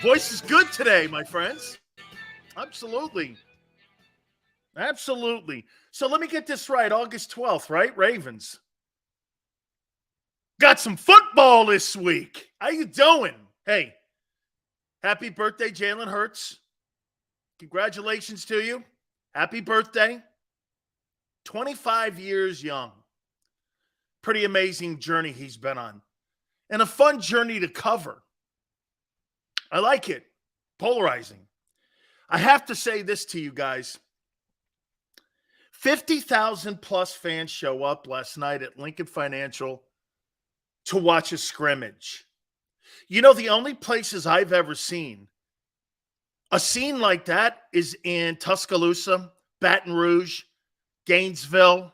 Voice is good today, my friends. Absolutely. Absolutely. So let me get this right. August 12th, right? Ravens. Got some football this week. How you doing? Hey, happy birthday, Jalen Hurts. Congratulations to you. Happy birthday. 25 years young. Pretty amazing journey he's been on. And a fun journey to cover. I like it. Polarizing. I have to say this to you guys. 50,000 plus fans show up last night at Lincoln Financial to watch a scrimmage. You know, the only places I've ever seen a scene like that is in Tuscaloosa, Baton Rouge, Gainesville,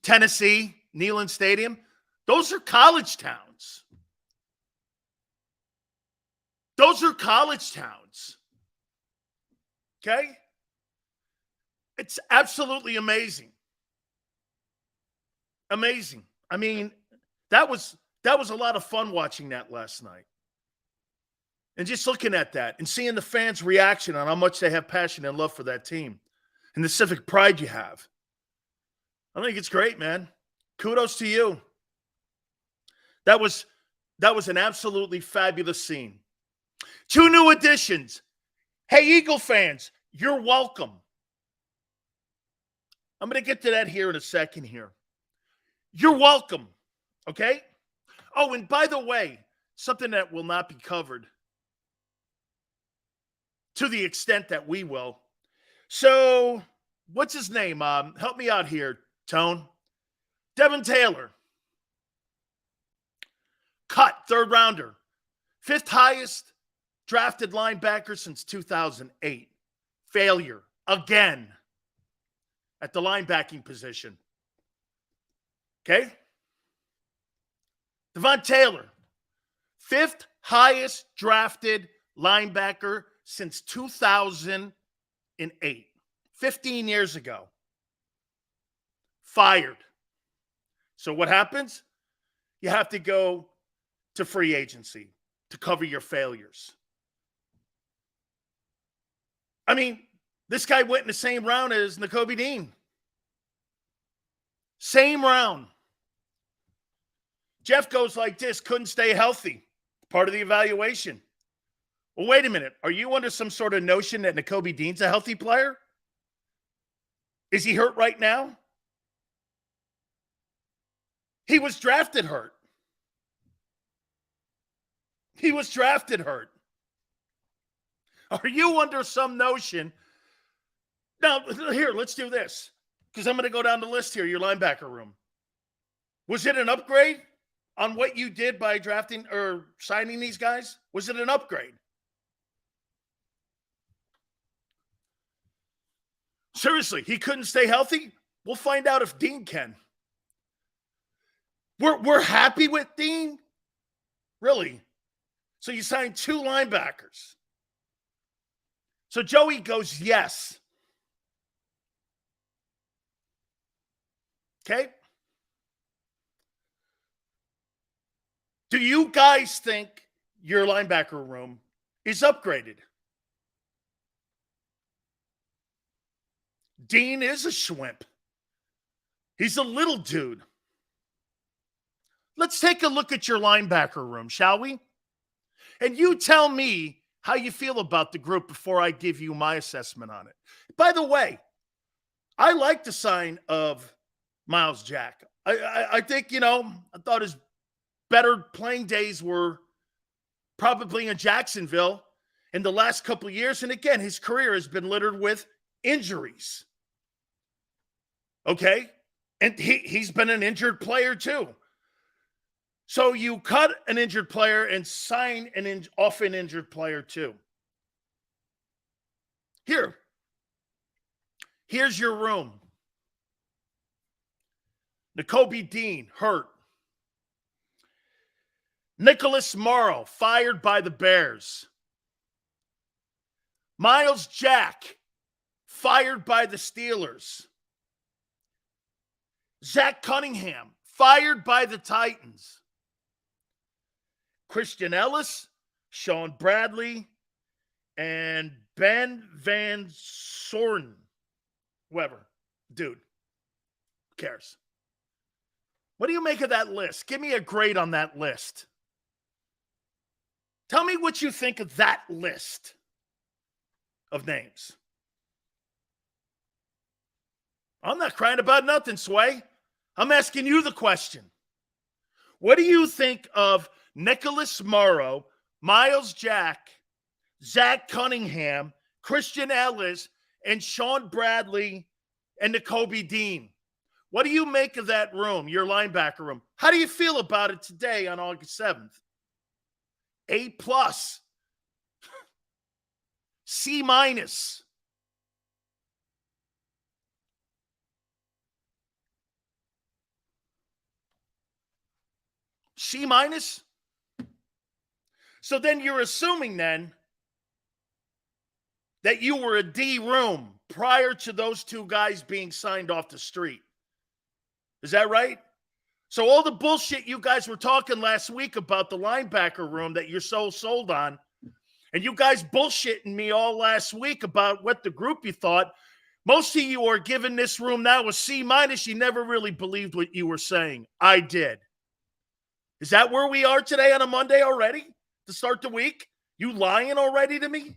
Tennessee, Neyland Stadium. Those are college towns. Those are college towns. Okay? It's absolutely amazing. Amazing. I mean, that was a lot of fun watching that last night. And just looking at that and seeing the fans' reaction on how much they have passion and love for that team and the civic pride you have. I think it's great, man. Kudos to you. That was an absolutely fabulous scene. 2 new additions. Hey, Eagle fans, you're welcome. I'm going to get to that here in a second here. You're welcome, okay? Oh, and by the way, something that will not be covered to the extent that we will. So, what's his name? Help me out here, Tone. Devin Taylor. Cut, 3rd rounder. 5th highest drafted linebacker since 2008. Failure again at the linebacking position. Okay? Devon Taylor, 5th highest drafted linebacker since 2008. 15 years ago. Fired. So what happens? You have to go to free agency to cover your failures. I mean, this guy went in the same round as Nakobe Dean. Same round. Jeff goes like this, couldn't stay healthy. Part of the evaluation. Well, wait a minute. Are you under some sort of notion that Nakobe Dean's a healthy player? Is he hurt right now? He was drafted hurt. He was drafted hurt. Are you under some notion? Now, here, let's do this. Because I'm going to go down the list here, your linebacker room. Was it an upgrade on what you did by drafting or signing these guys? Was it an upgrade? Seriously, he couldn't stay healthy? We'll find out if Dean can. We're happy with Dean? Really? So you signed 2 linebackers. So Joey goes, yes. Okay? Do you guys think your linebacker room is upgraded? Dean is a schwimp. He's a little dude. Let's take a look at your linebacker room, shall we? And you tell me how you feel about the group before I give you my assessment on it. By the way, I like the sign of Miles Jack. I think, I thought his better playing days were probably in Jacksonville in the last couple of years. And again, his career has been littered with injuries. Okay? And he's been an injured player too. So you cut an injured player and sign an often injured player too. Here's your room. Nakobe Dean, hurt. Nicholas Morrow, fired by the Bears. Miles Jack, fired by the Steelers. Zach Cunningham, fired by the Titans. Christian Ellis, Sean Bradley, and Ben Van Soren. Whoever. Dude, who cares? What do you make of that list? Give me a grade on that list. Tell me what you think of that list of names. I'm not crying about nothing, Sway. I'm asking you the question. What do you think of Nicholas Morrow, Miles Jack, Zach Cunningham, Christian Ellis, and Sean Bradley and Nakobe Dean? What do you make of that room, your linebacker room? How do you feel about it today on August 7th? A+. C-. C-. So then you're assuming then that you were a D room prior to those two guys being signed off the street. Is that right? So all the bullshit you guys were talking last week about the linebacker room that you're so sold on, and you guys bullshitting me all last week about what the group you thought, most of you are giving this room now a C-. You never really believed what you were saying. I did. Is that where we are today on a Monday already to start the week? You lying already to me?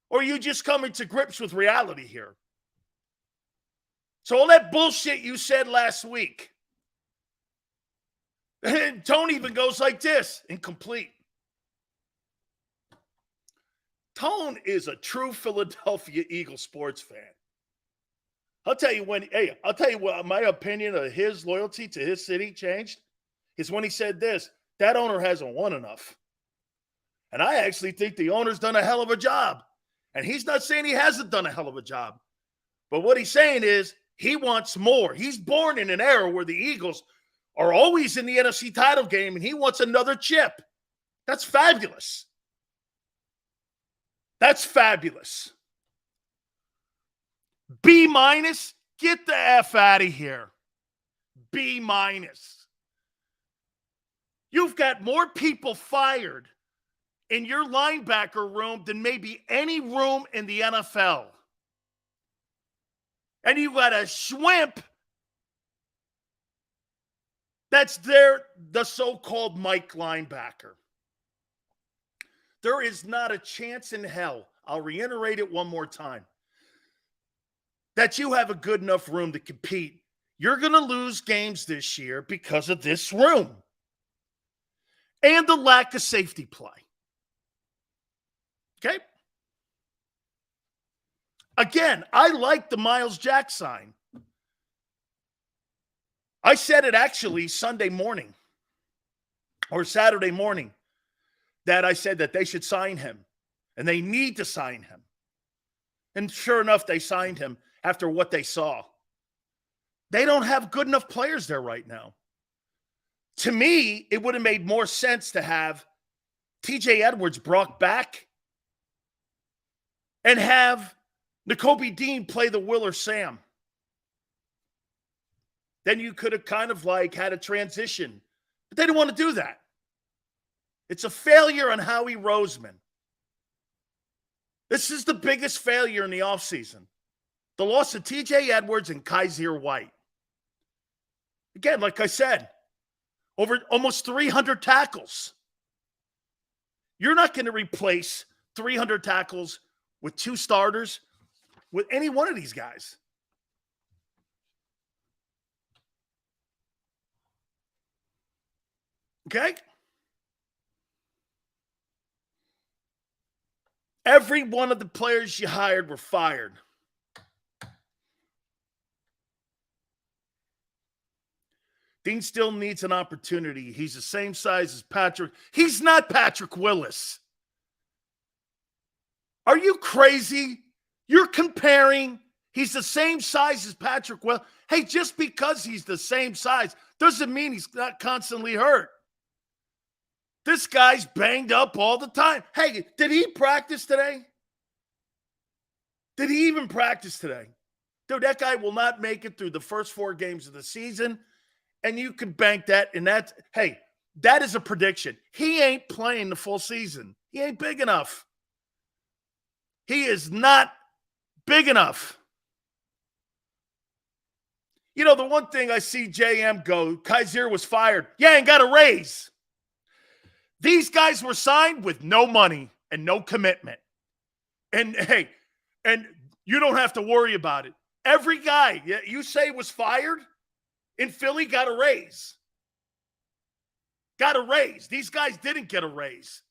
Or are you just coming to grips with reality here? So all that bullshit you said last week, and Tone even goes like this, incomplete. Tone is a true Philadelphia Eagles sports fan. I'll tell you what my opinion of his loyalty to his city changed is when he said this: that owner hasn't won enough. And I actually think the owner's done a hell of a job. And he's not saying he hasn't done a hell of a job. But what he's saying is he wants more. He's born in an era where the Eagles are always in the NFC title game, and he wants another chip. That's fabulous. That's fabulous. B-, get the F out of here. B-. You've got more people fired in your linebacker room than maybe any room in the NFL. And you got a schwimp that's there, the so-called Mike linebacker. There is not a chance in hell, I'll reiterate it one more time, that you have a good enough room to compete. You're going to lose games this year because of this room and the lack of safety play. Okay? Again, I like the Miles Jack sign. I said it actually Sunday morning or Saturday morning that I said that they should sign him and they need to sign him. And sure enough, they signed him after what they saw. They don't have good enough players there right now. To me, it would have made more sense to have TJ Edwards brought back and have Nakobe Dean play the Will or Sam. Then you could have kind of like had a transition. But they didn't want to do that. It's a failure on Howie Roseman. This is the biggest failure in the offseason. The loss of TJ Edwards and Kaiser White. Again, like I said, over almost 300 tackles. You're not going to replace 300 tackles with two starters with any one of these guys. Okay? Every one of the players you hired were fired. Dean still needs an opportunity. He's the same size as Patrick. He's not Patrick Willis. Are you crazy? You're comparing. He's the same size as Patrick Willis. Hey, just because he's the same size doesn't mean he's not constantly hurt. This guy's banged up all the time. Hey, did he practice today? Did he even practice today? Dude, that guy will not make it through the first 4 games of the season. And you can bank that. And that's, hey, That is a prediction. He ain't playing the full season. He ain't big enough. He is not big enough. You know, the one thing I see JM go, Kaiser was fired. Yeah, and got a raise. These guys were signed with no money and no commitment. And hey, and you don't have to worry about it. Every guy you say was fired in Philly got a raise. Got a raise. These guys didn't get a raise.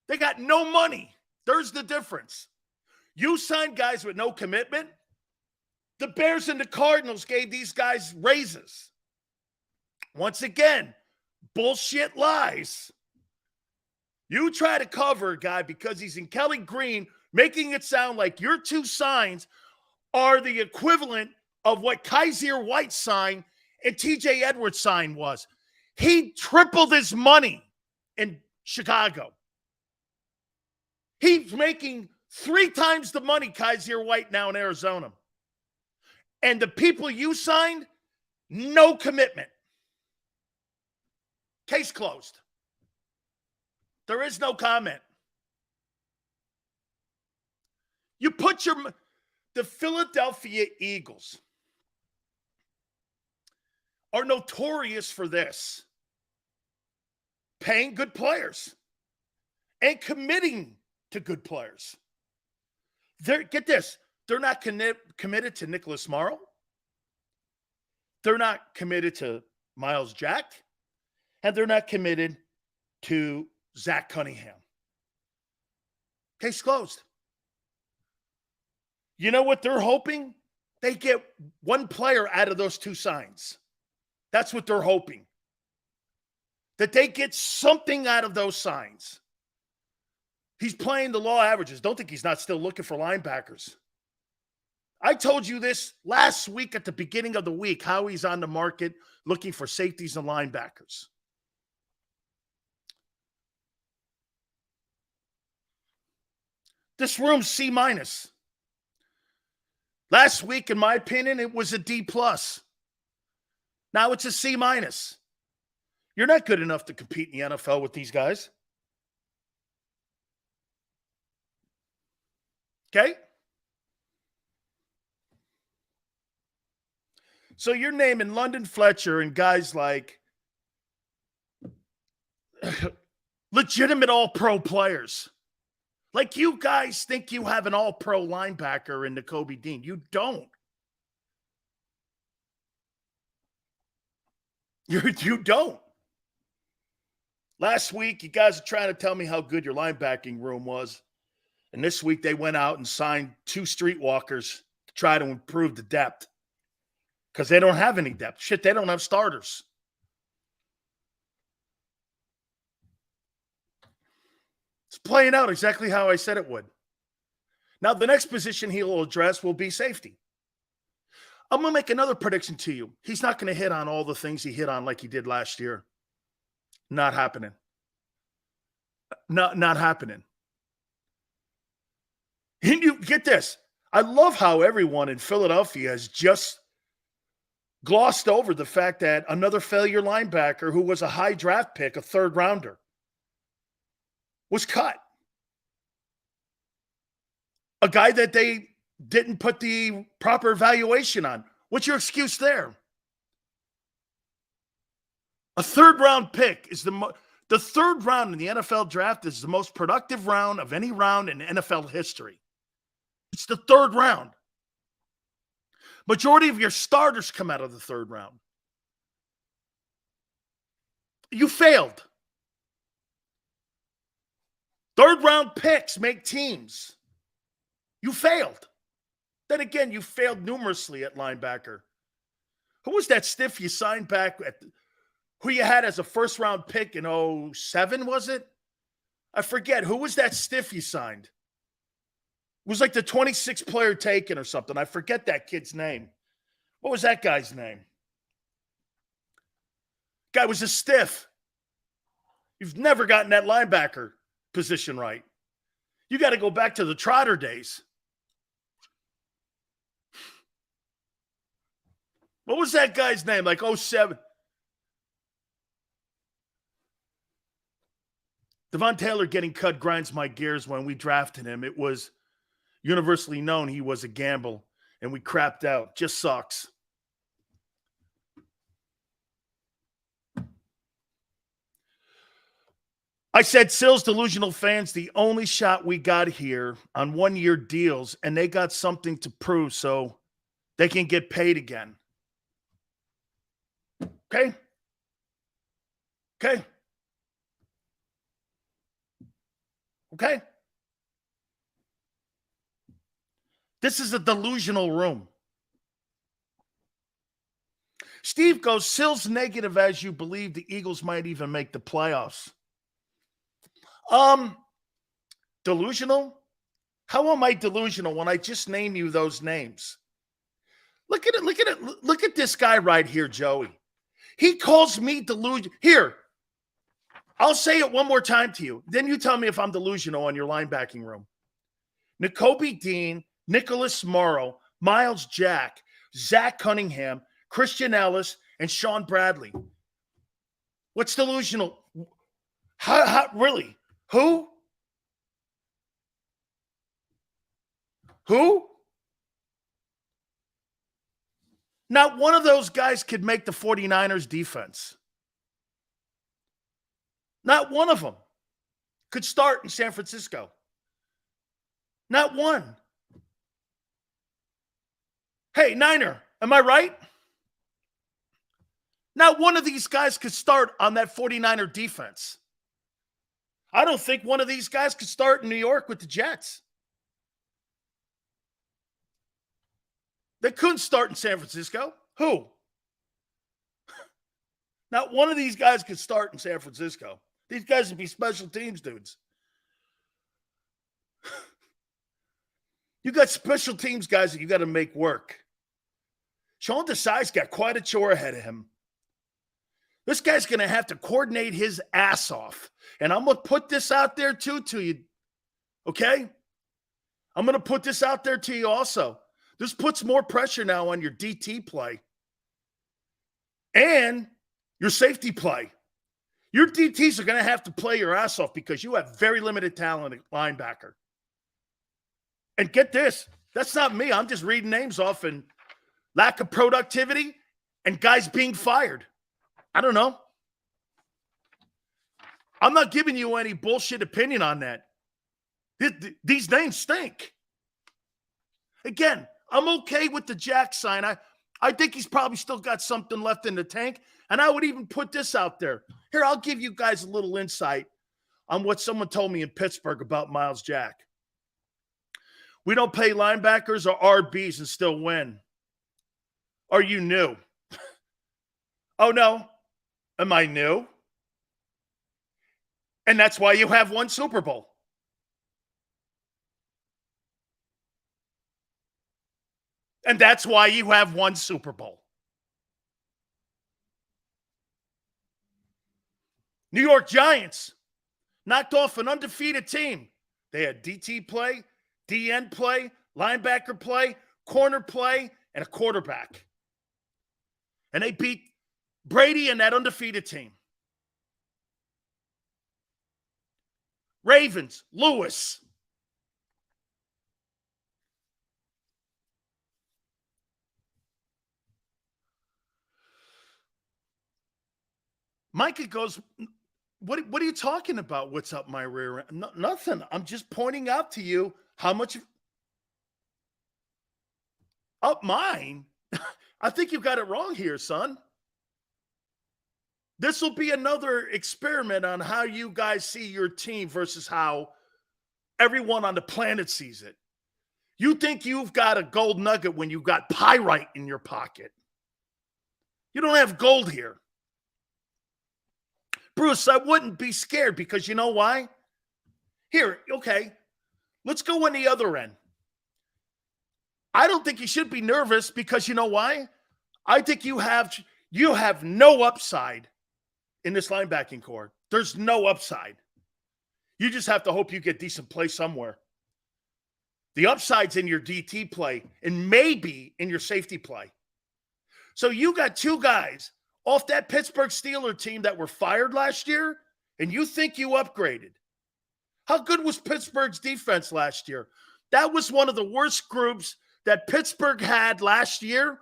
They got no money. There's the difference. You signed guys with no commitment. The Bears and the Cardinals gave these guys raises. Once again, bullshit lies. You try to cover a guy because he's in Kelly Green, making it sound like your two signs are the equivalent of what Kaiser White sign and TJ Edwards sign was. He tripled his money in Chicago. He's making 3 times the money Kaiser White now in Arizona. And the people you signed, no commitment. Case closed. There is no comment. You put the Philadelphia Eagles are notorious for this. Paying good players and committing to good players. Get this. They're not committed to Nicholas Morrow. They're not committed to Miles Jack. And they're not committed to Zach Cunningham. Case closed. You know what they're hoping? They get one player out of those 2 signs. That's what they're hoping. That they get something out of those signs. He's playing the law averages. Don't think he's not still looking for linebackers. I told you this last week at the beginning of the week, how he's on the market looking for safeties and linebackers. This room's C-. Last week, in my opinion, it was a D+. Now it's a C-. You're not good enough to compete in the NFL with these guys. Okay? So you're naming London Fletcher and guys like legitimate all-pro players. Like you guys think you have an all-pro linebacker in Nakobe Dean. You don't. You don't. Last week, you guys are trying to tell me how good your linebacking room was. And this week, they went out and signed 2 streetwalkers to try to improve the depth. Because they don't have any depth. Shit, they don't have starters. It's playing out exactly how I said it would. Now, the next position he'll address will be safety. I'm going to make another prediction to you. He's not going to hit on all the things he hit on like he did last year. Not happening. Not happening. And you get this. I love how everyone in Philadelphia has just glossed over the fact that another failure linebacker who was a high draft pick, a 3rd rounder, was cut. A guy that they didn't put the proper evaluation on. What's your excuse there? A 3rd round pick is the 3rd round in the NFL draft is the most productive round of any round in NFL history. It's the 3rd round. Majority of your starters come out of the 3rd round. You failed. 3rd round picks make teams. You failed. Then again, you failed numerously at linebacker. Who was that stiff you signed back at? Who you had as a 1st round pick in 2007, was it? I forget. Who was that stiff you signed? It was like the 26th player taken or something. I forget that kid's name. What was that guy's name? Guy was a stiff. You've never gotten that linebacker position right. You got to go back to the Trotter days. What was that guy's name? Like 07. Devon Taylor getting cut grinds my gears. When we drafted him, it was universally known he was a gamble, and we crapped out. Just sucks. I said, Sills, delusional fans, the only shot we got here on one-year deals, and they got something to prove so they can get paid again. Okay? Okay? Okay? This is a delusional room. Steve goes, Sills negative as you believe the Eagles might even make the playoffs. Delusional? How am I delusional when I just name you those names? Look at it. Look at this guy right here, Joey. He calls me delusional. Here, I'll say it one more time to you. Then you tell me if I'm delusional on your linebacking room. Nakobe Dean, Nicholas Morrow, Miles Jack, Zach Cunningham, Christian Ellis, and Sean Bradley. What's delusional? How really? Who? Who? Not one of those guys could make the 49ers defense. Not one of them could start in San Francisco. Not one. Hey, Niner, am I right? Not one of these guys could start on that 49er defense. I don't think one of these guys could start in New York with the Jets. They couldn't start in San Francisco. Who? Not one of these guys could start in San Francisco. These guys would be special teams dudes. You got special teams guys that you got to make work. Sean Desai's got quite a chore ahead of him. This guy's going to have to coordinate his ass off. And I'm going to put this out there too to you. Okay? I'm going to put this out there to you also. This puts more pressure now on your DT play and your safety play. Your DTs are going to have to play your ass off because you have very limited talent at linebacker. And get this, that's not me. I'm just reading names off and lack of productivity and guys being fired. I don't know. I'm not giving you any bullshit opinion on that. These names stink. Again, I'm okay with the Jack sign. I think he's probably still got something left in the tank. And I would even put this out there. Here, I'll give you guys a little insight on what someone told me in Pittsburgh about Miles Jack. We don't pay linebackers or RBs and still win. Are you new? Oh, no. Am I new? And that's why you have one Super Bowl. And that's why you have one Super Bowl. New York Giants knocked off an undefeated team. They had DT play, DN play, linebacker play, corner play, and a quarterback. And they beat Brady and that undefeated team. Ravens, Lewis. Micah goes, what are you talking about? What's up my rear end? No, nothing. I'm just pointing out to you how much up mine. I think you got it wrong here, son. This will be another experiment on how you guys see your team versus how everyone on the planet sees it. You think you've got a gold nugget when you got pyrite in your pocket. You don't have gold here. Bruce, I wouldn't be scared because you know why? Here, okay, let's go on the other end. I don't think you should be nervous because you know why? I think you have no upside in this linebacking core. There's no upside. You just have to hope you get decent play somewhere. The upside's in your DT play and maybe in your safety play. So you got two guys off that Pittsburgh Steelers team that were fired last year, and you think you upgraded. How good was Pittsburgh's defense last year? That was one of the worst groups that Pittsburgh had last year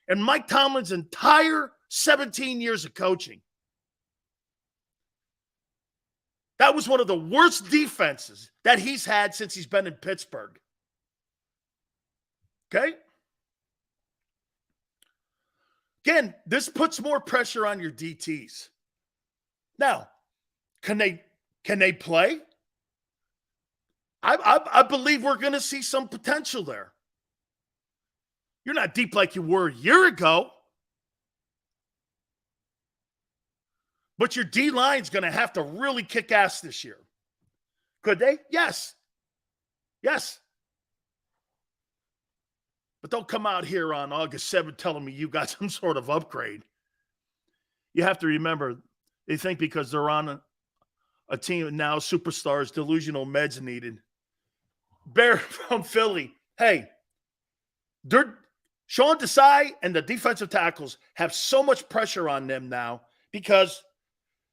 and Mike Tomlin's entire 17 years of coaching. That was one of the worst defenses that he's had since he's been in Pittsburgh. Okay? Again, this puts more pressure on your DTs. Now, can they play? I believe we're going to see some potential there. You're not deep like you were a year ago. But your D-line's going to have to really kick ass this year. Could they? Yes. Yes. But don't come out here on August 7th telling me you got some sort of upgrade. You have to remember, they think because they're on a team now, superstars, delusional meds needed. Bear from Philly. Hey, Sean Desai and the defensive tackles have so much pressure on them now because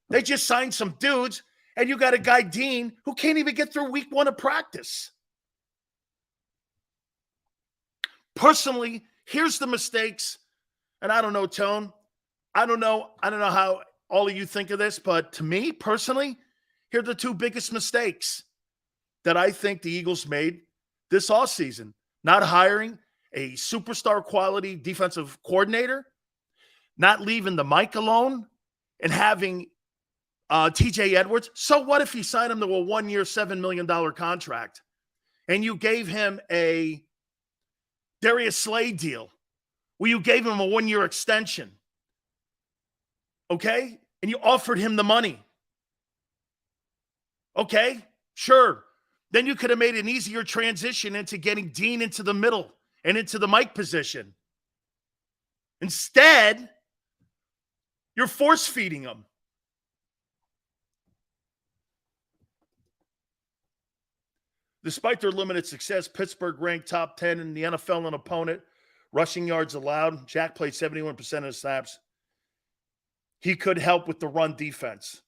they just signed some dudes, and you got a guy, Dean, who can't even get through week 1 of practice. Personally, here's the mistakes, and I don't know, Tone. I don't know how all of you think of this, but to me, personally, here are the 2 biggest mistakes that I think the Eagles made this offseason. Not hiring a superstar quality defensive coordinator, not leaving the mic alone, and having TJ Edwards. So what if you signed him to a 1-year, $7 million contract and you gave him a Darius Slade deal where you gave him a 1-year extension? Okay? And you offered him the money. Okay? Sure. Then you could have made an easier transition into getting Dean into the middle and into the mic position. Instead, you're force feeding him. Despite their limited success, Pittsburgh ranked top 10 in the NFL in opponent rushing yards allowed. Jack played 71% of the snaps. He could help with the run defense.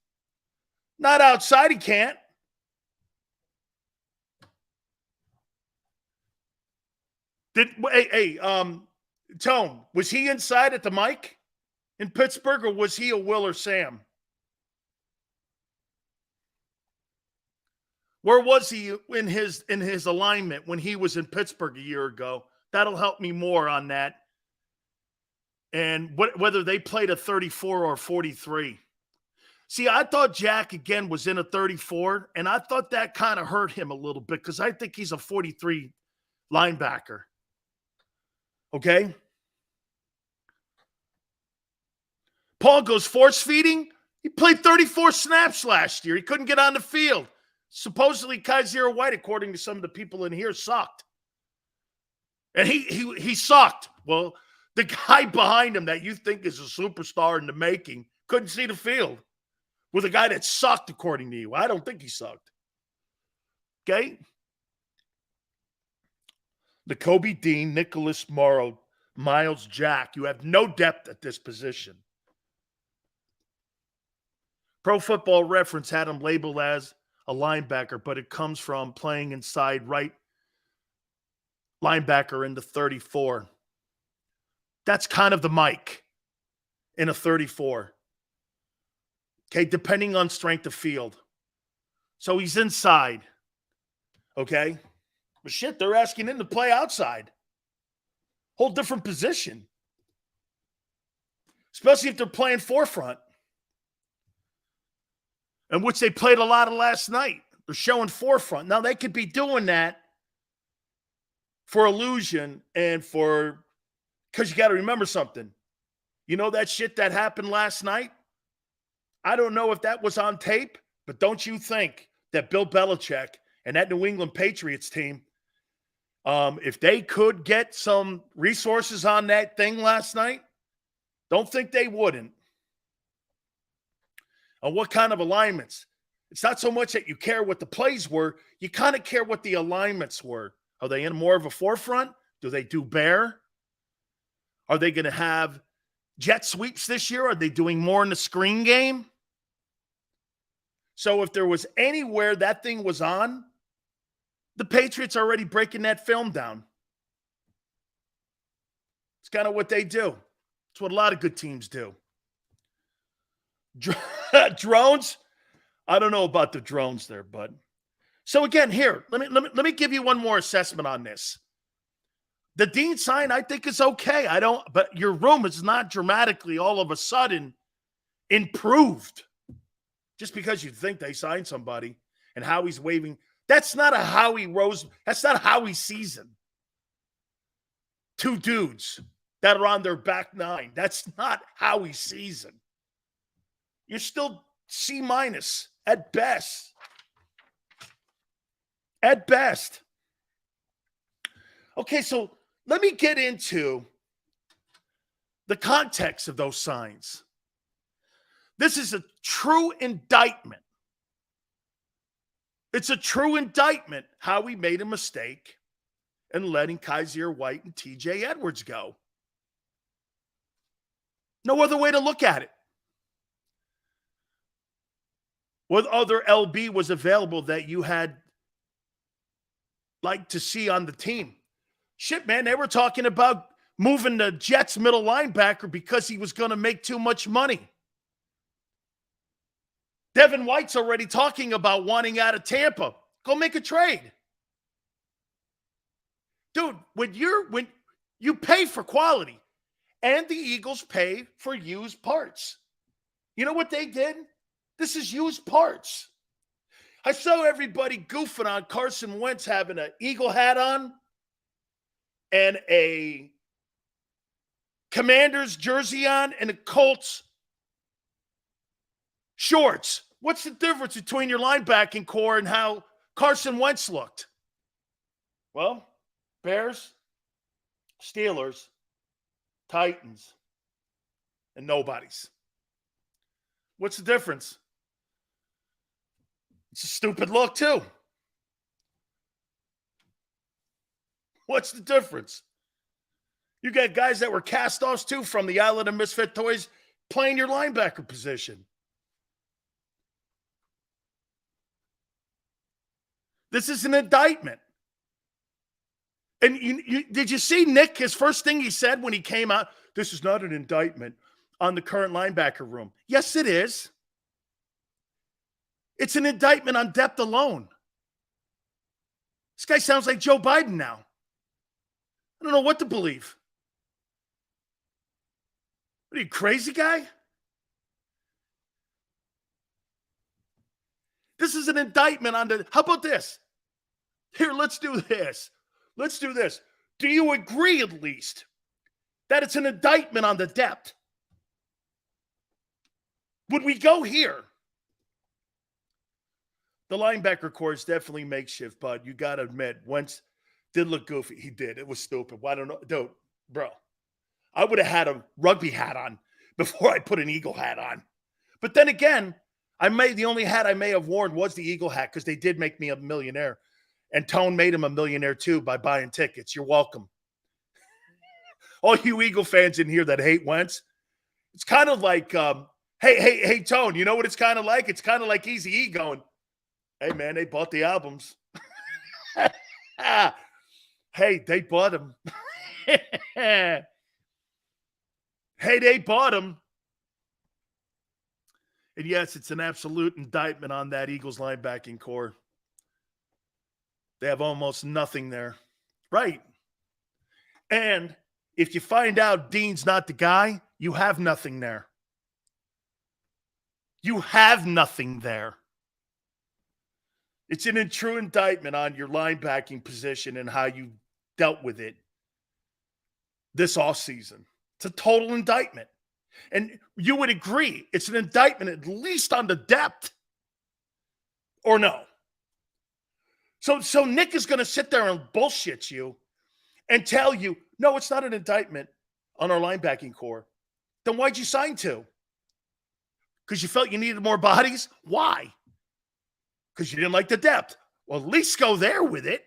Not outside, he can't. Tone, was he inside at the mic in Pittsburgh, or was he a Will or Sam? Where was he in his alignment when he was in Pittsburgh a year ago? That'll help me more on that. And whether they played a 34 or 43. See, I thought Jack, again, was in a 34, and I thought that kind of hurt him a little bit because I think he's a 43 linebacker. Okay? Paul goes force feeding. He played 34 snaps last year. He couldn't get on the field. Supposedly, Kaiser White, according to some of the people in here, sucked. And he sucked. Well, the guy behind him that you think is a superstar in the making couldn't see the field with a guy that sucked, according to you. I don't think he sucked. Okay? The Kobe Dean, Nicholas Morrow, Miles Jack. You have no depth at this position. Pro Football Reference had him labeled as a linebacker, but it comes from playing inside right linebacker in the 34. That's kind of the mic in a 34. Okay, depending on strength of field. So he's inside. Okay? But shit, they're asking him to play outside. Whole different position. Especially if they're playing forefront. And which they played a lot of last night. They're showing forefront. Now, they could be doing that for illusion and for, because you got to remember something. You know that shit that happened last night? I don't know if that was on tape, but don't you think that Bill Belichick and that New England Patriots team, if they could get some resources on that thing last night, don't think they wouldn't. On what kind of alignments? It's not so much that you care what the plays were. You kind of care what the alignments were. Are they in more of a forefront? Do they do bear? Are they going to have jet sweeps this year? Are they doing more in the screen game? So if there was anywhere that thing was on, the Patriots are already breaking that film down. It's kind of what they do. It's what a lot of good teams do. Drones? I don't know about the drones there, bud. So again, here, let me give you one more assessment on this. The Dean sign, I think, is okay. But your room is not dramatically all of a sudden improved just because you think they signed somebody and Howie's waving. That's not a Howie Roseman. That's not Howie's season. Two dudes that are on their back nine. That's not Howie's season. You're still C- at best. At best. Okay, so let me get into the context of those signs. This is a true indictment. It's a true indictment how we made a mistake in letting Kaiser White and TJ Edwards go. No other way to look at it. What other LB was available that you had liked to see on the team? Shit, man, they were talking about moving the Jets middle linebacker because he was going to make too much money. Devin White's already talking about wanting out of Tampa. Go make a trade. Dude, when you pay for quality, and the Eagles pay for used parts. You know what they did? This is used parts. I saw everybody goofing on Carson Wentz having an Eagle hat on and a Commanders jersey on and a Colts shorts. What's the difference between your linebacking core and how Carson Wentz looked? Well, Bears, Steelers, Titans, and nobodies. What's the difference? It's a stupid look, too. What's the difference? You got guys that were cast-offs, too, from the Island of Misfit Toys playing your linebacker position. This is an indictment. And did you see Nick, his first thing he said when he came out? This is not an indictment on the current linebacker room. Yes, it is. It's an indictment on depth alone. This guy sounds like Joe Biden now. I don't know what to believe. What are you, crazy guy? This is an indictment on the... How about this? Here, let's do this. Let's do this. Do you agree, at least, that it's an indictment on the depth? Would we go here? The linebacker core is definitely makeshift, bud. You got to admit, Wentz did look goofy. He did. It was stupid. Well, I don't know. Dude, bro, I would have had a rugby hat on before I put an Eagle hat on. But then again, the only hat I may have worn was the Eagle hat because they did make me a millionaire. And Tone made him a millionaire, too, by buying tickets. You're welcome. All you Eagle fans in here that hate Wentz, it's kind of like, hey, Tone, you know what it's kind of like? It's kind of like Eazy-E going, hey, man, they bought the albums. Hey, they bought them. Hey, they bought them. And yes, it's an absolute indictment on that Eagles linebacking core. They have almost nothing there. Right. And if you find out Dean's not the guy, you have nothing there. You have nothing there. It's an true indictment on your linebacking position and how you dealt with it this offseason. It's a total indictment. And you would agree it's an indictment at least on the depth. Or no? So Nick is going to sit there and bullshit you and tell you, no, it's not an indictment on our linebacking core. Then why'd you sign to? Because you felt you needed more bodies? Why? Because you didn't like the depth. Well, at least go there with it.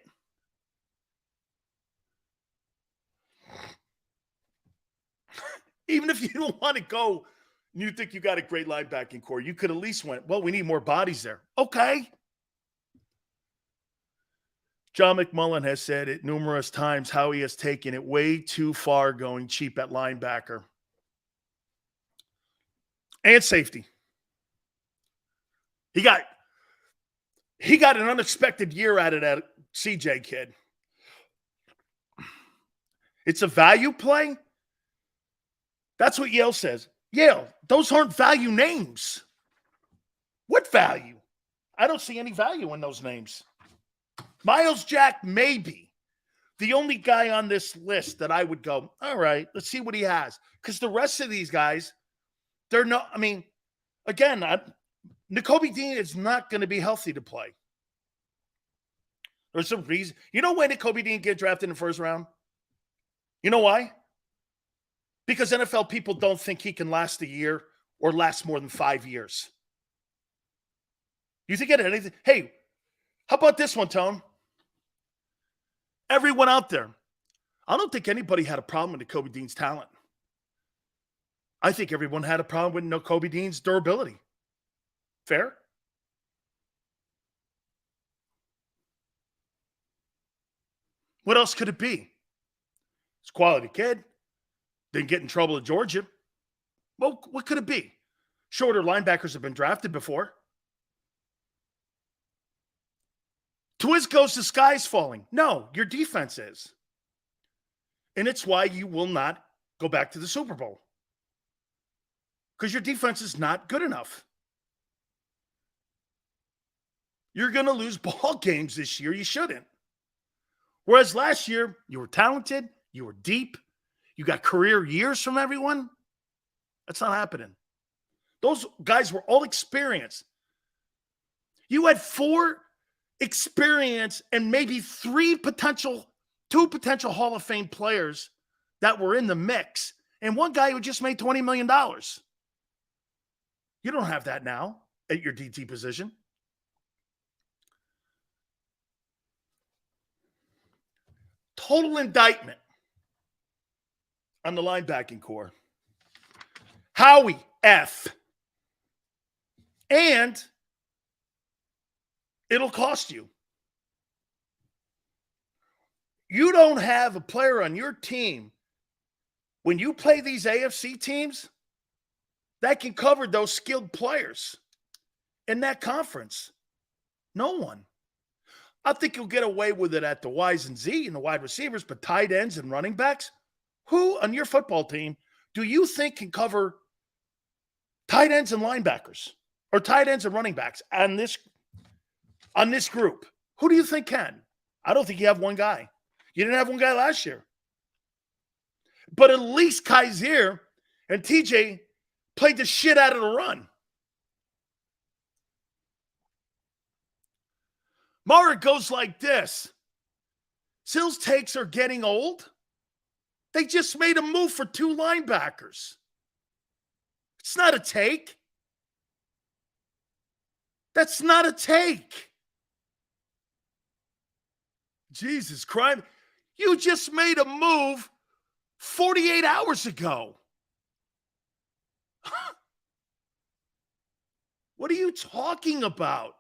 Even if you don't want to go, You think you got a great linebacking core. You could at least went, well, we need more bodies there. Okay. John McMullen has said it numerous times how he has taken it way too far going cheap at linebacker and safety. He got an unexpected year at it at CJ, kid. It's a value play. That's what Yale says. Yale, those aren't value names. What value? I don't see any value in those names. Miles Jack may be the only guy on this list that I would go, all right, let's see what he has. Because the rest of these guys, they're not, I mean, again, Nakobe Dean is not going to be healthy to play. There's some reason. You know why Nakobe Dean get drafted in the first round? You know why? Because NFL people don't think he can last a year or last more than 5 years. You think it anything? Hey, how about this one, Tone? Everyone out there, I don't think anybody had a problem with Nakobe Dean's talent. I think everyone had a problem with Nakobe Dean's durability. Fair? What else could it be? He's a quality kid. Didn't get in trouble at Georgia. Well, what could it be? Shorter linebackers have been drafted before. Twiz goes, the sky's falling. No, your defense is. And it's why you will not go back to the Super Bowl. Because your defense is not good enough. You're going to lose ball games this year. You shouldn't. Whereas last year, you were talented, you were deep, you got career years from everyone. That's not happening. Those guys were all experienced. You had 4 experience and maybe 2 potential Hall of Fame players that were in the mix, and one guy who just made $20 million. You don't have that now at your DT position. Total indictment on the linebacking core. Howie, F. And it'll cost you. You don't have a player on your team when you play these AFC teams that can cover those skilled players in that conference. No one. I think you'll get away with it at the Y's and Z and the wide receivers, but tight ends and running backs, who on your football team do you think can cover tight ends and linebackers or tight ends and running backs on this group? Who do you think can? I don't think you have one guy. You didn't have one guy last year. But at least Kaiser and TJ played the shit out of the run. Mara goes like this. Sills takes are getting old. They just made a move for 2 linebackers. It's not a take. That's not a take. Jesus Christ. You just made a move 48 hours ago. What are you talking about?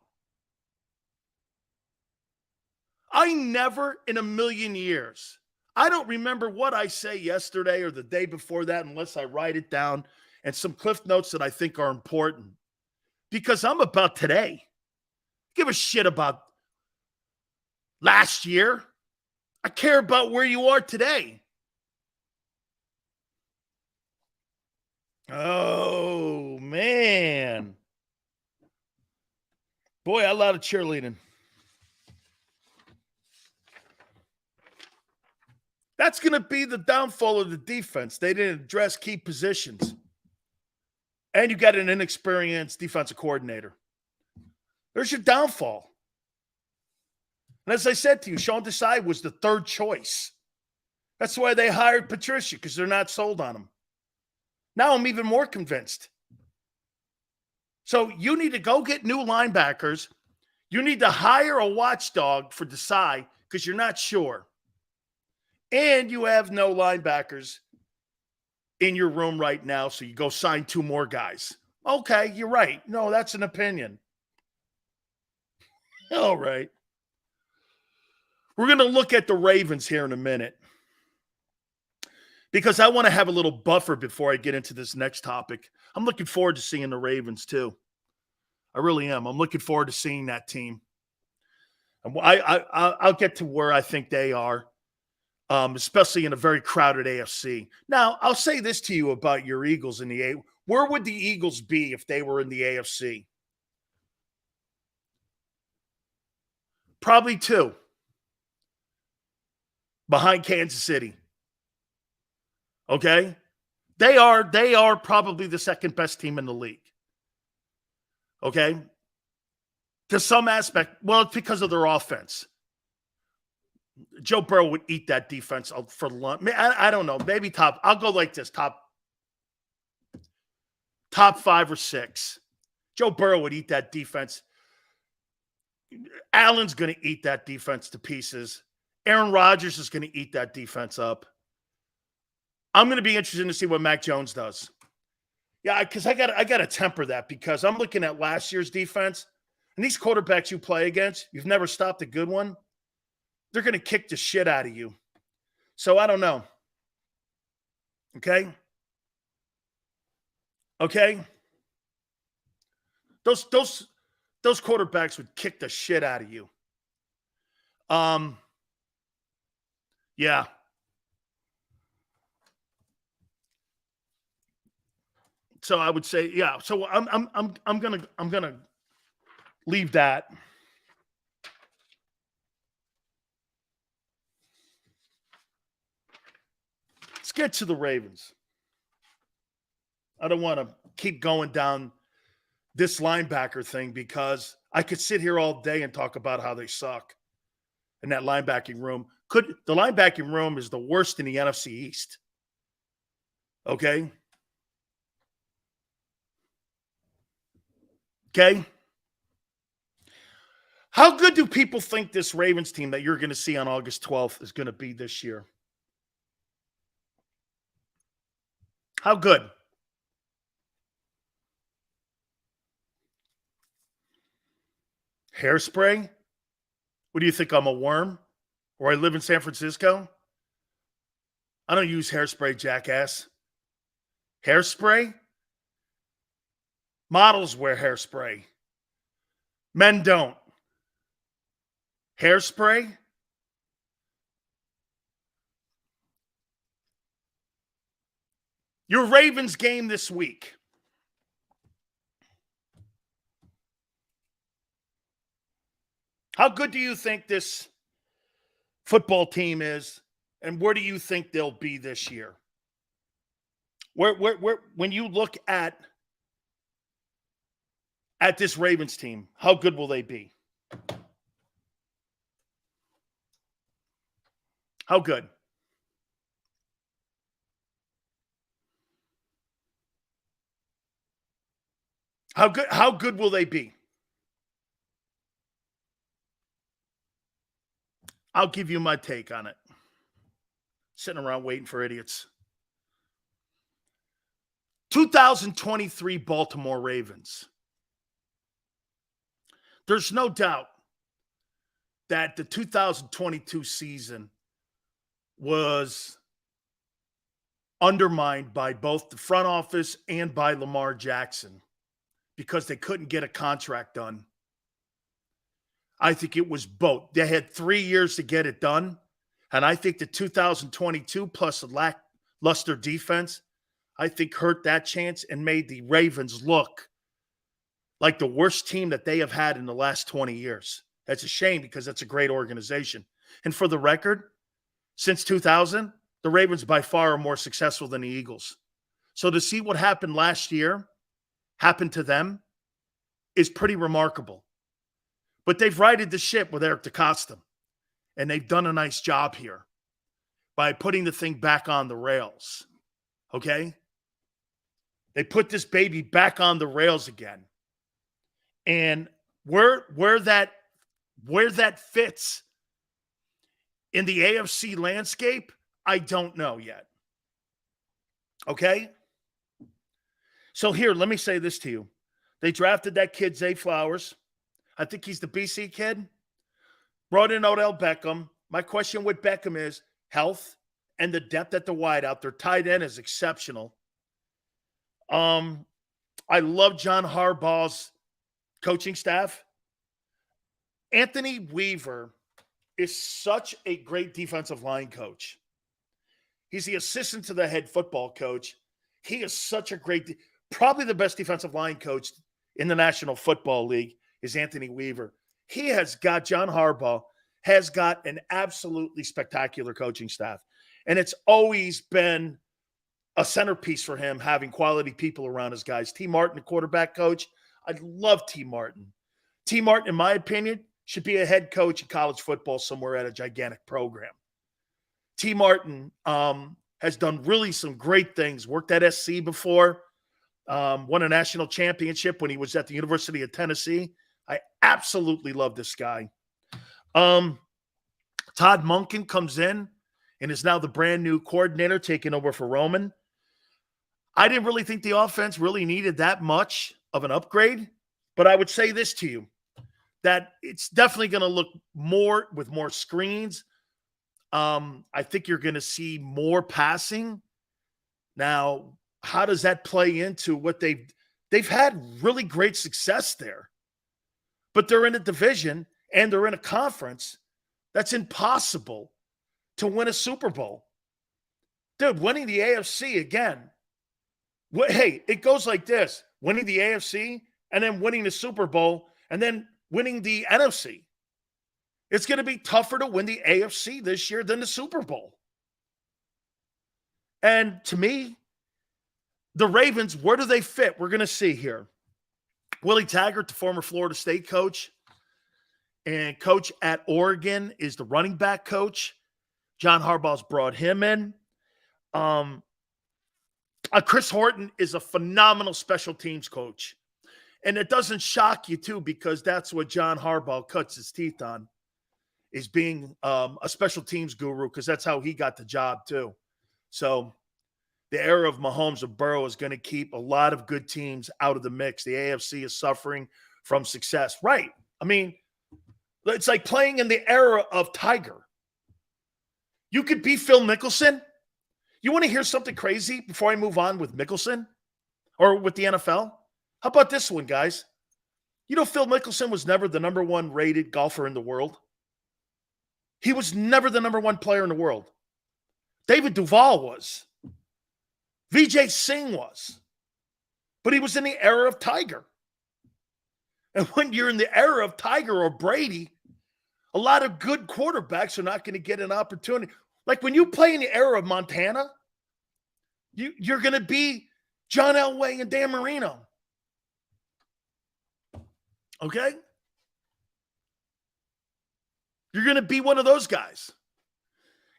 I never in a million years, I don't remember what I say yesterday or the day before that unless I write it down and some cliff notes that I think are important. Because I'm about today. Give a shit about last year. I care about where you are today. Oh, man. Boy, a lot of cheerleading. That's going to be the downfall of the defense. They didn't address key positions. And you got an inexperienced defensive coordinator. There's your downfall. And as I said to you, Sean Desai was the 3rd choice. That's why they hired Patricia, because they're not sold on him. Now I'm even more convinced. So you need to go get new linebackers. You need to hire a watchdog for Desai because you're not sure. And you have no linebackers in your room right now, so you go sign 2 more guys. Okay, you're right. No, that's an opinion. All right. We're going to look at the Ravens here in a minute because I want to have a little buffer before I get into this next topic. I'm looking forward to seeing the Ravens too. I really am. I'm looking forward to seeing that team. And I'll get to where I think they are, especially in a very crowded AFC. Now, I'll say this to you about your Eagles in the A. Where would the Eagles be if they were in the AFC? Probably 2. Behind Kansas City. Okay? They are probably the second best team in the league. Okay? To some aspect, well, it's because of their offense. Joe Burrow would eat that defense for lunch. I don't know. Maybe I'll go like this. Top 5 or 6. Joe Burrow would eat that defense. Allen's going to eat that defense to pieces. Aaron Rodgers is going to eat that defense up. I'm going to be interested to see what Mac Jones does. Yeah, because I got to temper that because I'm looking at last year's defense, and these quarterbacks you play against, you've never stopped a good one. They're going to kick the shit out of you. So I don't know. Okay? Okay? Those quarterbacks would kick the shit out of you. Yeah. So I would say, yeah. So I'm gonna leave that. Let's get to the Ravens. I don't want to keep going down this linebacker thing because I could sit here all day and talk about how they suck in that linebacking room. The linebacking room is the worst in the NFC East. Okay? Okay? How good do people think this Ravens team that you're going to see on August 12th is going to be this year? How good? Hairspray? What do you think? I'm a worm? Or I live in San Francisco? I don't use hairspray, jackass. Hairspray? Models wear hairspray. Men don't. Hairspray? Your Ravens game this week. How good do you think this football team is, and where do you think they'll be this year? Where when you look at this Ravens team, how good will they be? How good? How good will they be? I'll give you my take on it. Sitting around waiting for idiots. 2023 Baltimore Ravens. There's no doubt that the 2022 season was undermined by both the front office and by Lamar Jackson because they couldn't get a contract done. I think it was both. They had 3 years to get it done. And I think the 2022 plus the lackluster defense, I think hurt that chance and made the Ravens look like the worst team that they have had in the last 20 years. That's a shame because that's a great organization. And for the record, since 2000, the Ravens by far are more successful than the Eagles. So to see what happened last year happen to them is pretty remarkable. But they've righted the ship with Eric DeCosta, and they've done a nice job here by putting the thing back on the rails. Okay? They put this baby back on the rails again. And where that fits in the AFC landscape, I don't know yet. Okay? So here, let me say this to you. They drafted that kid, Zay Flowers. I think he's the BC kid. Brought in Odell Beckham. My question with Beckham is health and the depth at the wideout. Their tight end is exceptional. I love John Harbaugh's coaching staff. Anthony Weaver is such a great defensive line coach. He's the assistant to the head football coach. He is such a great, probably the best defensive line coach in the National Football League is Anthony Weaver. He has got, John Harbaugh has got an absolutely spectacular coaching staff. And it's always been a centerpiece for him having quality people around his guys. T. Martin, the quarterback coach. I love T. Martin. T. Martin, in my opinion, should be a head coach in college football somewhere at a gigantic program. T. Martin has done really some great things. Worked at SC before. Won a national championship when he was at the University of Tennessee. I absolutely love this guy. Todd Monken comes in and is now the brand new coordinator taking over for Roseman. I didn't really think the offense really needed that much of an upgrade, but I would say this to you, that it's definitely going to look more with more screens. I think you're going to see more passing. Now, how does that play into what they've had really great success there, but they're in a division and they're in a conference that's impossible to win a Super Bowl. Dude, winning the AFC again. Hey, it goes like this. Winning the AFC and then winning the Super Bowl and then winning the NFC. It's going to be tougher to win the AFC this year than the Super Bowl. And to me, the Ravens, where do they fit? We're going to see here. Willie Taggart, the former Florida State coach, and coach at Oregon is the running back coach. John Harbaugh's brought him in. Chris Horton is a phenomenal special teams coach. And it doesn't shock you, too, because that's what John Harbaugh cuts his teeth on, is being a special teams guru, because that's how he got the job, too. So the era of Mahomes and Burrow is going to keep a lot of good teams out of the mix. The AFC is suffering from success. Right. I mean, it's like playing in the era of Tiger. You could be Phil Mickelson. You want to hear something crazy before I move on with Mickelson or with the NFL? How about this one, guys? You know, Phil Mickelson was never the number one rated golfer in the world. He was never the number one player in the world. David Duval was. Vijay Singh was. But he was in the era of Tiger. And when you're in the era of Tiger or Brady, a lot of good quarterbacks are not going to get an opportunity. Like when you play in the era of Montana, you're going to be John Elway and Dan Marino. Okay? You're going to be one of those guys.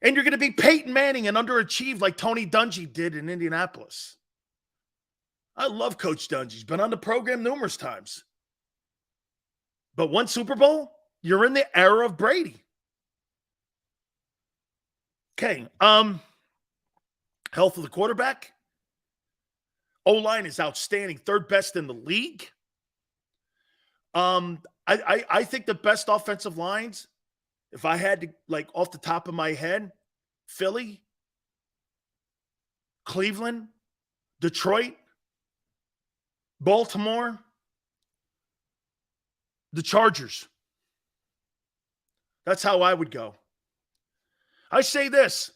And you're going to be Peyton Manning and underachieve like Tony Dungy did in Indianapolis. I love Coach Dungy. He's been on the program numerous times. But one Super Bowl, you're in the era of Brady. Okay. Health of the quarterback. O-line is outstanding. Third best in the league. I think the best offensive lines, if I had to, like, off the top of my head, Philly, Cleveland, Detroit, Baltimore, the Chargers. That's how I would go. I say this.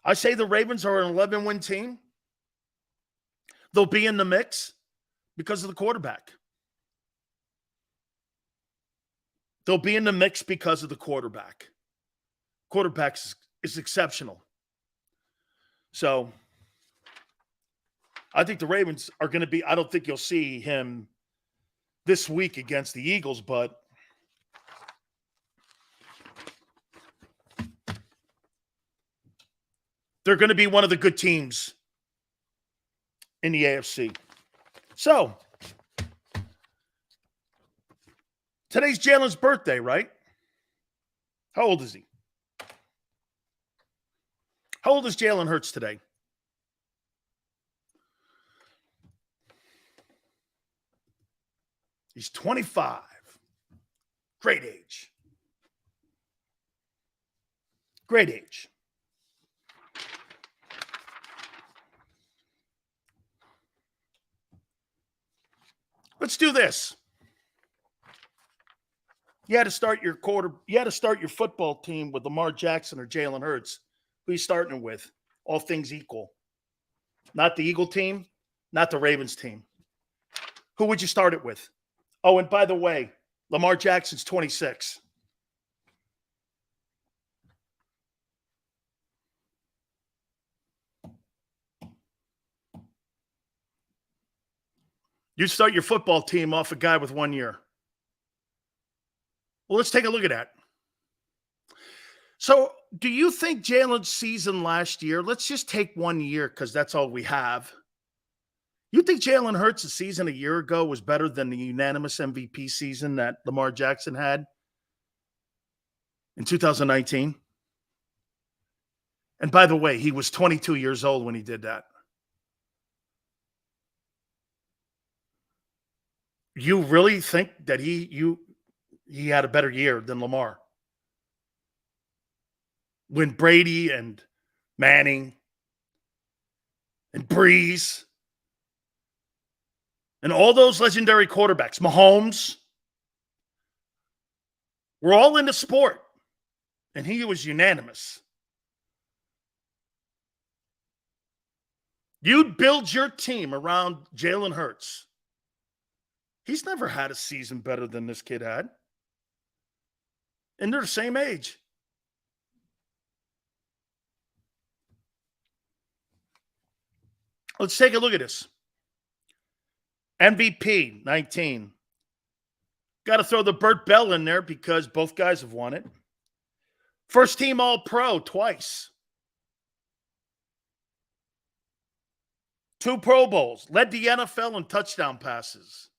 I say the Ravens are an 11-win team. They'll be in the mix because of the quarterback. They'll be in the mix because of the quarterback. Quarterback is exceptional. So I think the Ravens are going to be, I don't think you'll see him this week against the Eagles, but they're going to be one of the good teams in the AFC. So today's Jalen's birthday, right? How old is he? How old is Jalen Hurts today? He's 25. Great age. Great age. Let's do this. You had to start your football team with Lamar Jackson or Jalen Hurts. Who are you starting with? All things equal. Not the Eagle team, not the Ravens team. Who would you start it with? Oh, and by the way, Lamar Jackson's 26. You start your football team off a guy with 1 year. Well, let's take a look at that. So, do you think Jalen's season last year, let's just take 1 year because that's all we have. You think Jalen Hurts' season a year ago was better than the unanimous MVP season that Lamar Jackson had in 2019? And by the way, he was 22 years old when he did that. You really think that he had a better year than Lamar? When Brady and Manning and Breeze and all those legendary quarterbacks, Mahomes, were all in the sport, and he was unanimous. You'd build your team around Jalen Hurts. He's never had a season better than this kid had. And they're the same age. Let's take a look at this. MVP, 19. Got to throw the Burt Bell in there because both guys have won it. First team All-Pro twice. 2 Pro Bowls. Led the NFL in touchdown passes.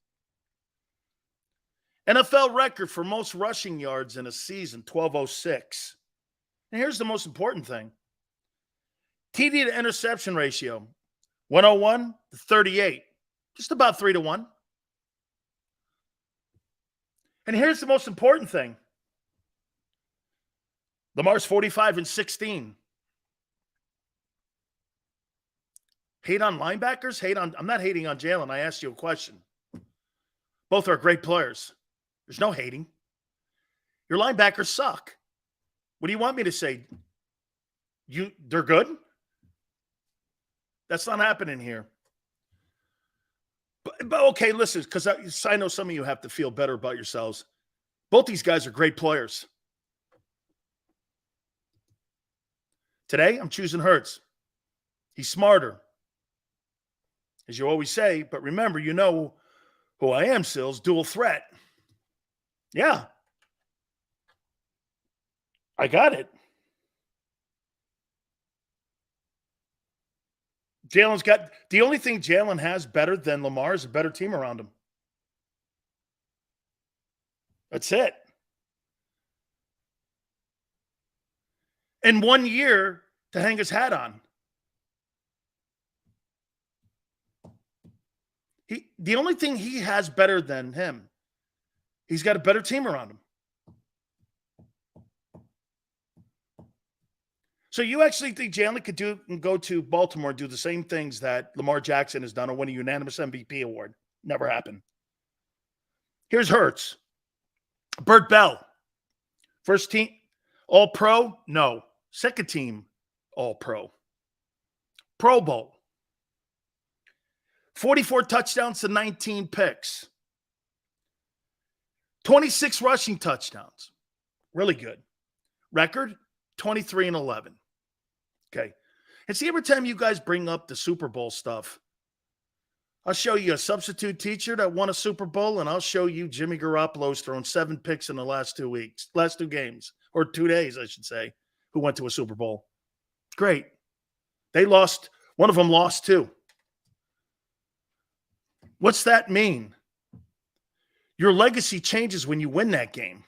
NFL record for most rushing yards in a season, 1206. And here's the most important thing. TD to interception ratio, 101 to 38. Just about 3-1. And here's the most important thing. Lamar's 45-16. Hate on linebackers? I'm not hating on Jalen. I asked you a question. Both are great players. There's no hating. Your linebackers suck. What do you want me to say? They're good? That's not happening here. But okay, listen, because I know some of you have to feel better about yourselves. Both these guys are great players. Today, I'm choosing Hurts. He's smarter, as you always say. But remember, you know who I am, Sills, dual threat. Yeah. I got it. Jalen's got the only thing Jalen has better than Lamar is a better team around him. That's it. And 1 year to hang his hat on. The only thing he has better than him, he's got a better team around him. So you actually think Jalen could go to Baltimore and do the same things that Lamar Jackson has done or win a unanimous MVP award? Never happened. Here's Hurts. Burt Bell. First team All-Pro? No. Second team All-Pro. Pro Bowl. 44 touchdowns to 19 picks. 26 rushing touchdowns. Really good. Record, 23-11. Okay. And see, every time you guys bring up the Super Bowl stuff, I'll show you a substitute teacher that won a Super Bowl, and I'll show you Jimmy Garoppolo's thrown 7 picks in the last 2 games, or 2 days, I should say, who went to a Super Bowl. Great. They lost. One of them lost too. What's that mean? Your legacy changes when you win that game.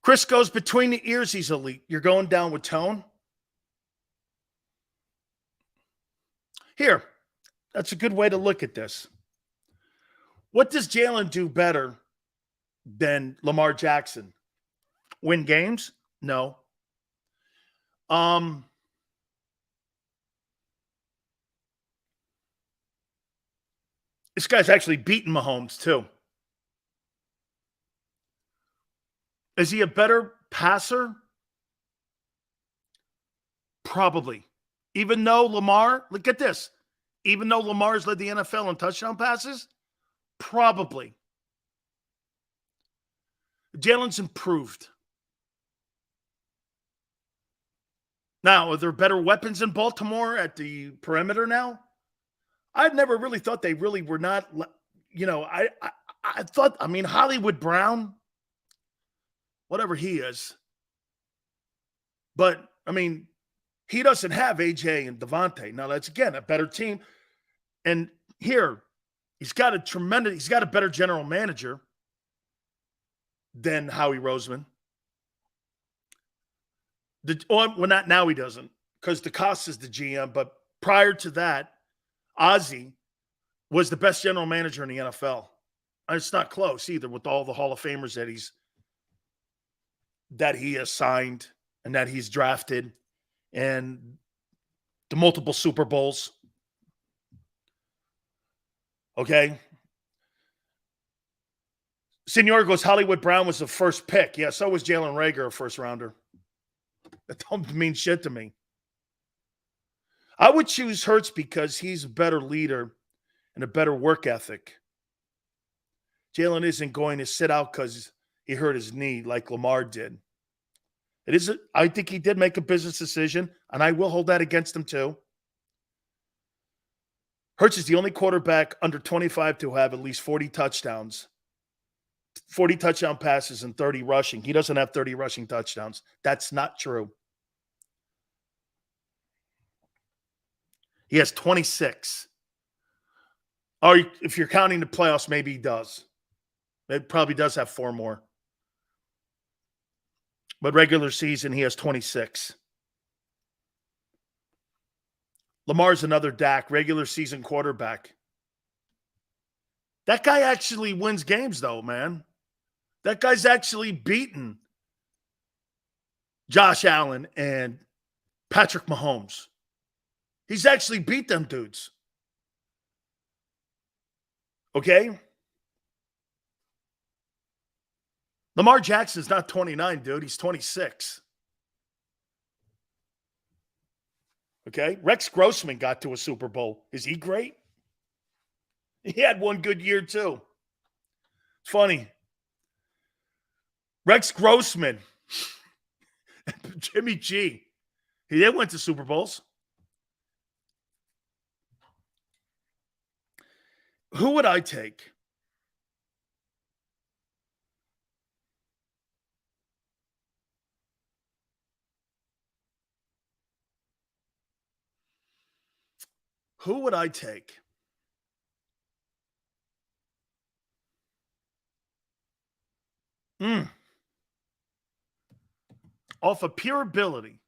Chris goes between the ears, he's elite. You're going down with tone? Here, that's a good way to look at this. What does Jalen do better than Lamar Jackson? Win games? No. This guy's actually beaten Mahomes too. Is he a better passer? Probably. Even though Lamar, look at this. Even though Lamar's led the NFL in touchdown passes, probably. Jalen's improved. Now, are there better weapons in Baltimore at the perimeter now? I've never really thought they really were not, I thought, Hollywood Brown, whatever he is. But, he doesn't have AJ and Devontae. Now, that's, again, a better team. And here, he's got a better general manager than Howie Roseman. Not now, he doesn't, because DeCosta is the GM. But prior to that, Ozzie was the best general manager in the NFL. And it's not close either, with all the Hall of Famers that he has signed and that he's drafted, and the multiple Super Bowls. Okay. Senor goes, Hollywood Brown was the first pick. Yeah, so was Jalen Reagor, a first rounder. That don't mean shit to me. I would choose Hurts because he's a better leader and a better work ethic. Jalen isn't going to sit out because he hurt his knee like Lamar did. I think he did make a business decision, and I will hold that against him too. Hurts is the only quarterback under 25 to have at least 40 touchdowns, 40 touchdown passes, and 30 rushing. He doesn't have 30 rushing touchdowns. That's not true. He has 26. Or if you're counting the playoffs, maybe he does. It probably does have 4 more. But regular season, he has 26. Lamar's another Dak, regular season quarterback. That guy actually wins games, though, man. That guy's actually beaten Josh Allen and Patrick Mahomes. He's actually beat them dudes. Okay? Lamar Jackson's not 29, dude. He's 26. Okay? Rex Grossman got to a Super Bowl. Is he great? He had one good year, too. It's funny. Rex Grossman, Jimmy G, they went to Super Bowls. Who would I take? Who would I take? Off of pure ability.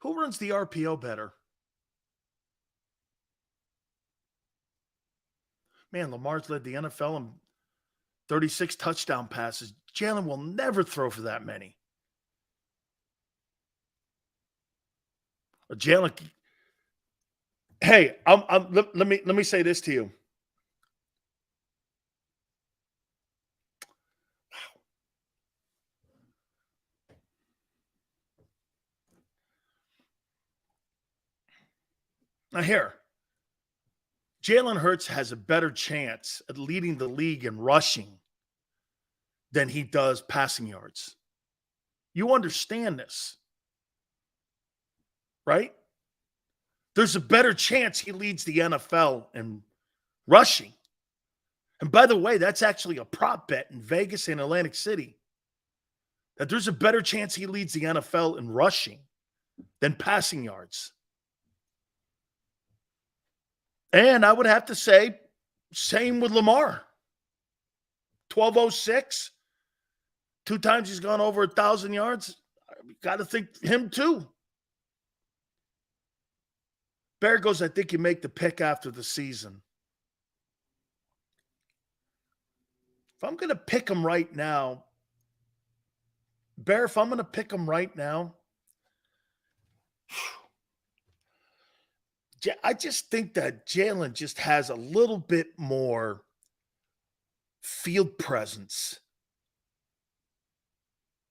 Who runs the RPO better? Man, Lamar's led the NFL in 36 touchdown passes. Jalen will never throw for that many. Jalen, hey, let me say this to you. Now here, Jalen Hurts has a better chance at leading the league in rushing than he does passing yards. You understand this, right? There's a better chance he leads the NFL in rushing. And by the way, that's actually a prop bet in Vegas and Atlantic City. That there's a better chance he leads the NFL in rushing than passing yards. And I would have to say, same with Lamar. 1206. 2 times he's gone over 1,000 yards. Got to think him too. Bear goes, I think you make the pick after the season. If I'm going to pick him right now, Bear, if I'm going to pick him right now, I just think that Jalen just has a little bit more field presence.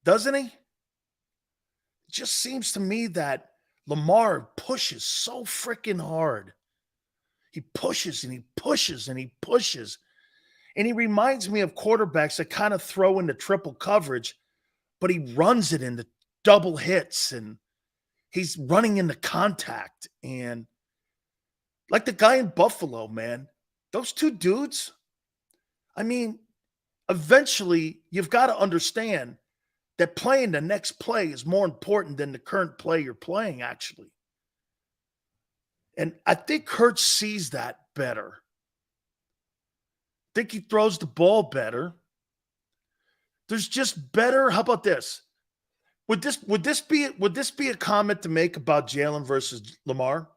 Doesn't he? It just seems to me that Lamar pushes so freaking hard. He pushes and he pushes and he pushes. And he reminds me of quarterbacks that kind of throw into triple coverage, but he runs it into double hits and he's running into contact. And like the guy in Buffalo, man, those two dudes, I mean, eventually you've got to understand that playing the next play is more important than the current play you're playing, actually. And I think Hurts sees that better. I think he throws the ball better. There's just better. How about this? Would this be a comment to make about Jalen versus Lamar?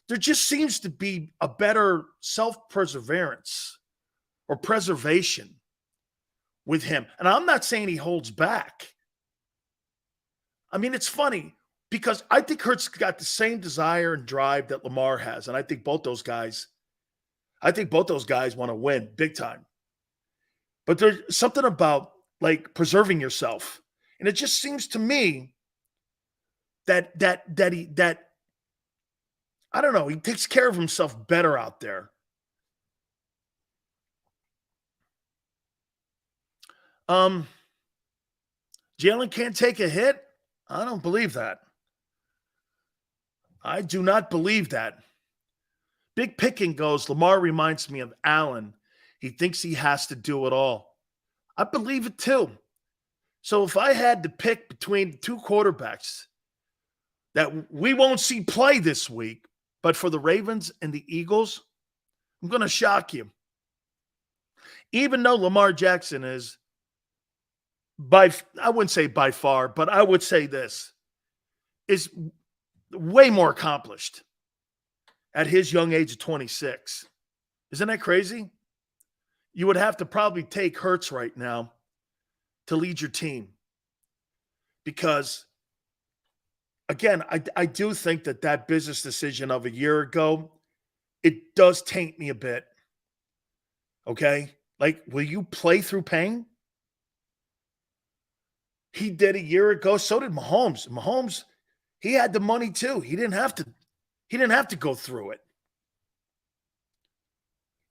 There just seems to be a better self-perseverance or preservation with him. And I'm not saying he holds back. I mean, it's funny because I think Hurts got the same desire and drive that Lamar has. And I think both those guys want to win big time. But there's something about like preserving yourself. And it just seems to me that I don't know, he takes care of himself better out there. Jalen can't take a hit? I don't believe that. I do not believe that. Big Picking goes, Lamar reminds me of Allen. He thinks he has to do it all. I believe it too. So if I had to pick between two quarterbacks that we won't see play this week, but for the Ravens and the Eagles, I'm going to shock you. Even though Lamar Jackson is I wouldn't say by far, but I would say this, is way more accomplished at his young age of 26. Isn't that crazy? You would have to probably take Hurts right now to lead your team. Because, again, I do think that business decision of a year ago, it does taint me a bit. Okay? Like, will you play through pain? He did a year ago. So did Mahomes. Mahomes, he had the money too. He didn't have to go through it.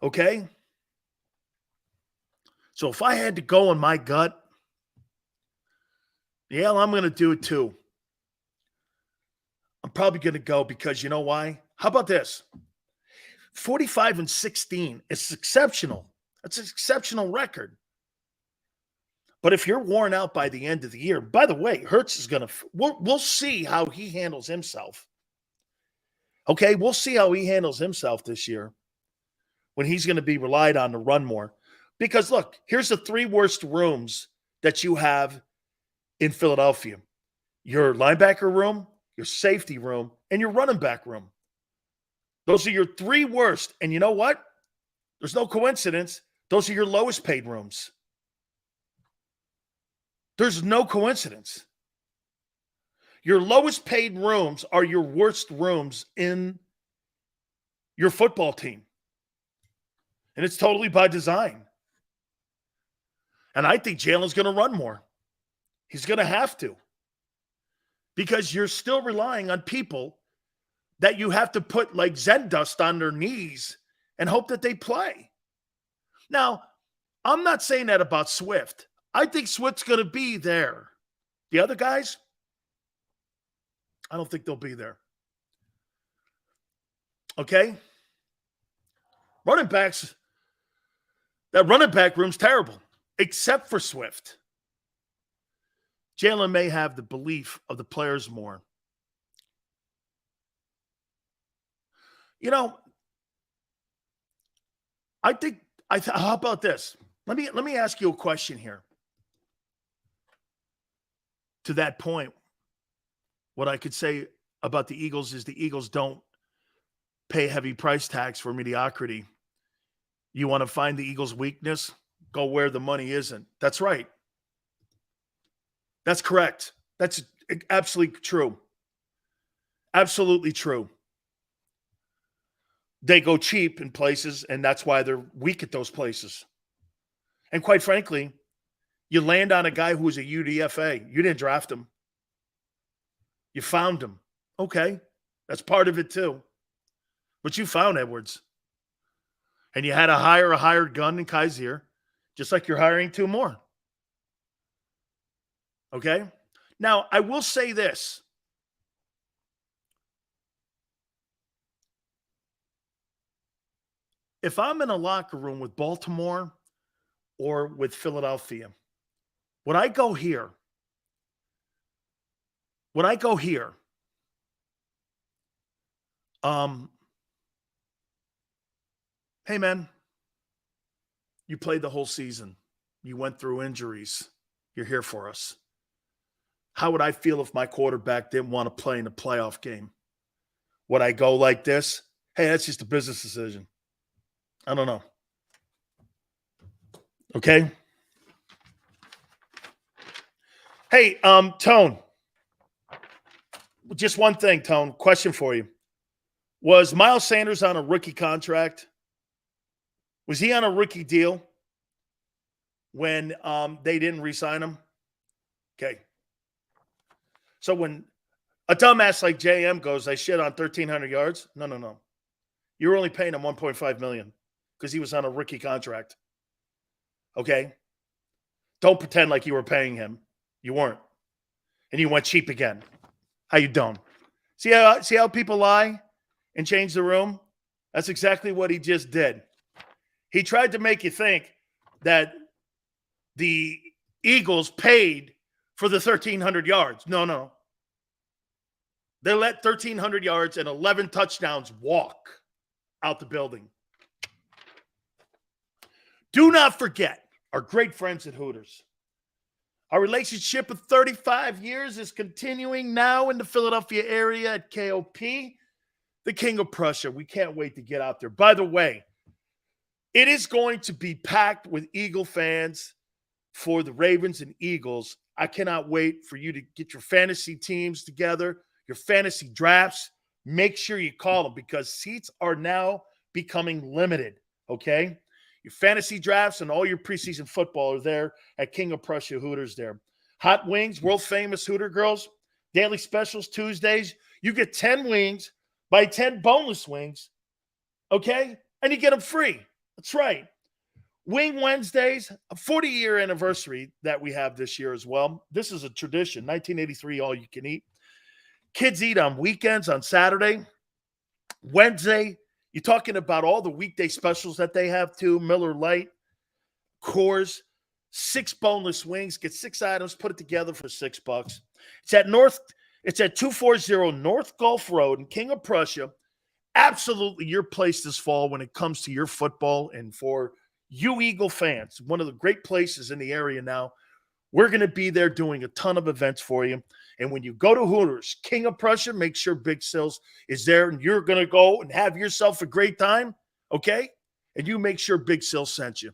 Okay? So if I had to go on my gut, yeah, I'm going to do it too. I'm probably going to go because you know why? How about this? 45-16 is exceptional. That's an exceptional record. But if you're worn out by the end of the year, by the way, Hurts is going to, we'll see how he handles himself. Okay, we'll see how he handles himself this year when he's going to be relied on to run more. Because look, here's the three worst rooms that you have in Philadelphia. Your linebacker room, your safety room, and your running back room. Those are your three worst. And you know what? There's no coincidence. Those are your lowest paid rooms. There's no coincidence. Your lowest paid rooms are your worst rooms in your football team. And it's totally by design. And I think Jalen's going to run more. He's going to have to. Because you're still relying on people that you have to put like Zen dust on their knees and hope that they play. Now, I'm not saying that about Swift. I think Swift's going to be there. The other guys, I don't think they'll be there. Okay? Running backs, that running back room's terrible, except for Swift. Jalen may have the belief of the players more. You know, how about this? Let me ask you a question here. To that point, what I could say about the Eagles is the Eagles don't pay heavy price tags for mediocrity. You want to find the Eagles' weakness? Go where the money isn't. That's right. That's correct. That's absolutely true. Absolutely true. They go cheap in places, and that's why they're weak at those places. And quite frankly, you land on a guy who was a UDFA. You didn't draft him. You found him. Okay. That's part of it too. But you found Edwards. And you had to hire a hired gun in Kaiser, just like you're hiring 2 more. Okay? Now, I will say this. If I'm in a locker room with Baltimore or with Philadelphia, would I go here? Hey, man, you played the whole season. You went through injuries. You're here for us. How would I feel if my quarterback didn't want to play in a playoff game? Would I go like this? Hey, that's just a business decision. I don't know. Okay. Hey, Tone. Just one thing, Tone. Question for you. Was Miles Sanders on a rookie contract? Was he on a rookie deal when they didn't re-sign him? Okay. So when a dumbass like JM goes, I shit on 1,300 yards. No. You're only paying him $1.5 million because he was on a rookie contract. Okay? Don't pretend like you were paying him. You weren't. And you went cheap again. How you doing? See how people lie and change the room? That's exactly what he just did. He tried to make you think that the Eagles paid for the 1,300 yards. No. They let 1,300 yards and 11 touchdowns walk out the building. Do not forget our great friends at Hooters. Our relationship of 35 years is continuing now in the Philadelphia area at KOP, the King of Prussia. We can't wait to get out there. By the way, it is going to be packed with Eagle fans for the Ravens and Eagles. I cannot wait for you to get your fantasy teams together, your fantasy drafts. Make sure you call them because seats are now becoming limited, okay? Your fantasy drafts and all your preseason football are there at King of Prussia Hooters there. Hot wings, world-famous Hooter girls, daily specials Tuesdays. You get 10 wings, buy 10 boneless wings, okay? And you get them free. That's right. Wing Wednesdays, a 40-year anniversary that we have this year as well. This is a tradition, 1983, all you can eat. Kids eat on weekends, on Saturday. Wednesday, you're talking about all the weekday specials that they have too. Miller Lite, Coors, 6 boneless wings. Get 6 items, put it together for $6. It's at 240 North Gulf Road in King of Prussia. Absolutely your place this fall when it comes to your football and for you Eagle fans. One of the great places in the area now. We're going to be there doing a ton of events for you. And when you go to Hooters, King of Prussia, make sure Big Sills is there and you're going to go and have yourself a great time, okay? And you make sure Big Sills sent you.